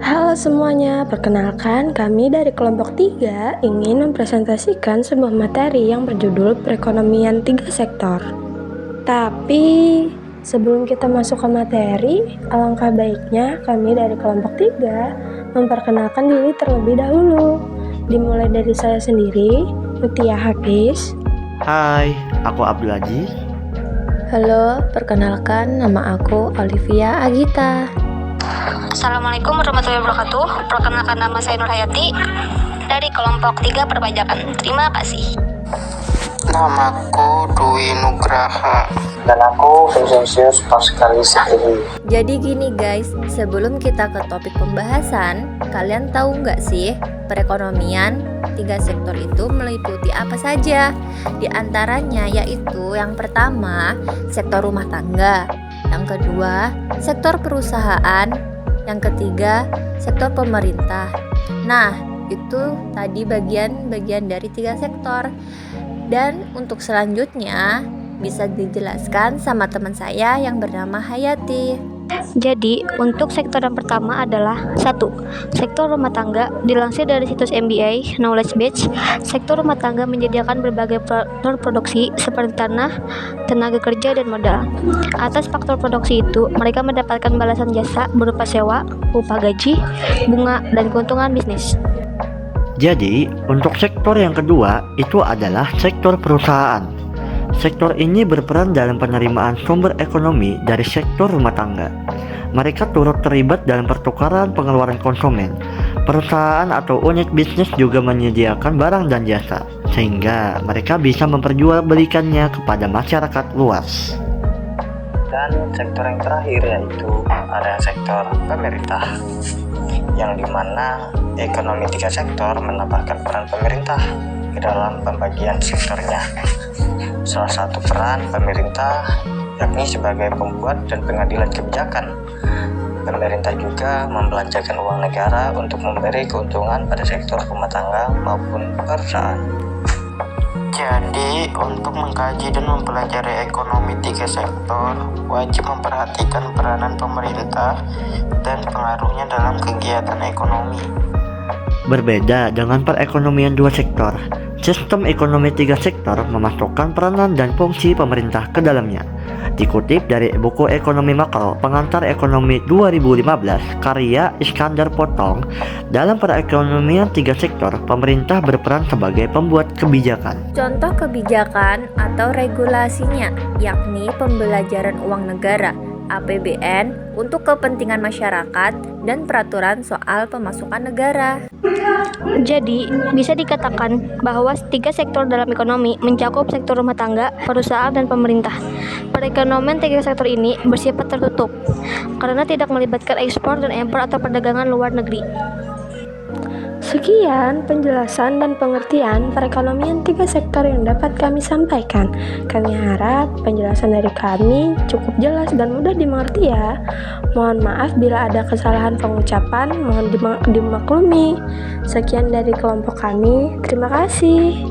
Halo semuanya, perkenalkan kami dari kelompok 3 ingin mempresentasikan sebuah materi yang berjudul perekonomian 3 sektor. Tapi sebelum kita masuk ke materi, alangkah baiknya kami dari kelompok 3 memperkenalkan diri terlebih dahulu. Dimulai dari saya sendiri, Mutia Hafiz. Hai, aku Abdul Aziz. Halo, perkenalkan nama aku Olivia Agita. Assalamualaikum warahmatullahi wabarakatuh. Perkenalkan nama saya Nur Hayati dari kelompok 3 perpajakan. Terima kasih. Namaku Dwi Nugraha. Dan aku Vincentius Pascalis Dewi. Jadi gini guys, sebelum kita ke topik pembahasan, kalian tahu nggak sih perekonomian 3 sektor itu meliputi apa saja? Di antaranya yaitu yang pertama, sektor rumah tangga, yang kedua, sektor perusahaan, yang ketiga, sektor pemerintah. Nah, itu tadi bagian-bagian dari 3 sektor. Dan untuk selanjutnya bisa dijelaskan sama teman saya yang bernama Hayati. Jadi, untuk sektor yang pertama adalah 1. Sektor rumah tangga. Dilansir dari situs MBA Knowledge Base, sektor rumah tangga menyediakan berbagai faktor produksi seperti tanah, tenaga kerja, dan modal. Atas faktor produksi itu, mereka mendapatkan balasan jasa berupa sewa, upah gaji, bunga, dan keuntungan bisnis. Jadi, untuk sektor yang kedua itu adalah sektor perusahaan. Sektor ini berperan dalam penerimaan sumber ekonomi dari sektor rumah tangga. Mereka turut terlibat dalam pertukaran pengeluaran konsumen. Perusahaan atau unit bisnis juga menyediakan barang dan jasa, sehingga mereka bisa memperjualbelikannya kepada masyarakat luas. Dan sektor yang terakhir yaitu ada sektor pemerintah, yang dimana ekonomi 3 sektor menambahkan peran pemerintah ke dalam pembagian sektornya. Salah satu peran pemerintah yakni sebagai pembuat dan pengadilan kebijakan. Pemerintah juga membelanjakan uang negara untuk memberi keuntungan pada sektor rumah tangga maupun perusahaan. Jadi, untuk mengkaji dan mempelajari ekonomi 3 sektor, wajib memperhatikan peranan pemerintah dan pengaruhnya dalam kegiatan ekonomi. Berbeda dengan perekonomian 2 sektor, sistem ekonomi 3 sektor memasukkan peranan dan fungsi pemerintah ke dalamnya. Dikutip dari buku Ekonomi Makro Pengantar Ekonomi 2015 karya Iskandar Potong, dalam perekonomian 3 sektor, pemerintah berperan sebagai pembuat kebijakan. Contoh kebijakan atau regulasinya yakni pembelajaran uang negara, APBN, untuk kepentingan masyarakat, dan peraturan soal pemasukan negara. Jadi, bisa dikatakan bahwa 3 sektor dalam ekonomi mencakup sektor rumah tangga, perusahaan, dan pemerintah. Perekonomian 3 sektor ini bersifat tertutup karena tidak melibatkan ekspor dan impor atau perdagangan luar negeri. Sekian penjelasan dan pengertian perekonomian 3 sektor yang dapat kami sampaikan. Kami harap penjelasan dari kami cukup jelas dan mudah dimengerti ya. Mohon maaf bila ada kesalahan pengucapan, mohon dimaklumi. Sekian dari kelompok kami, terima kasih.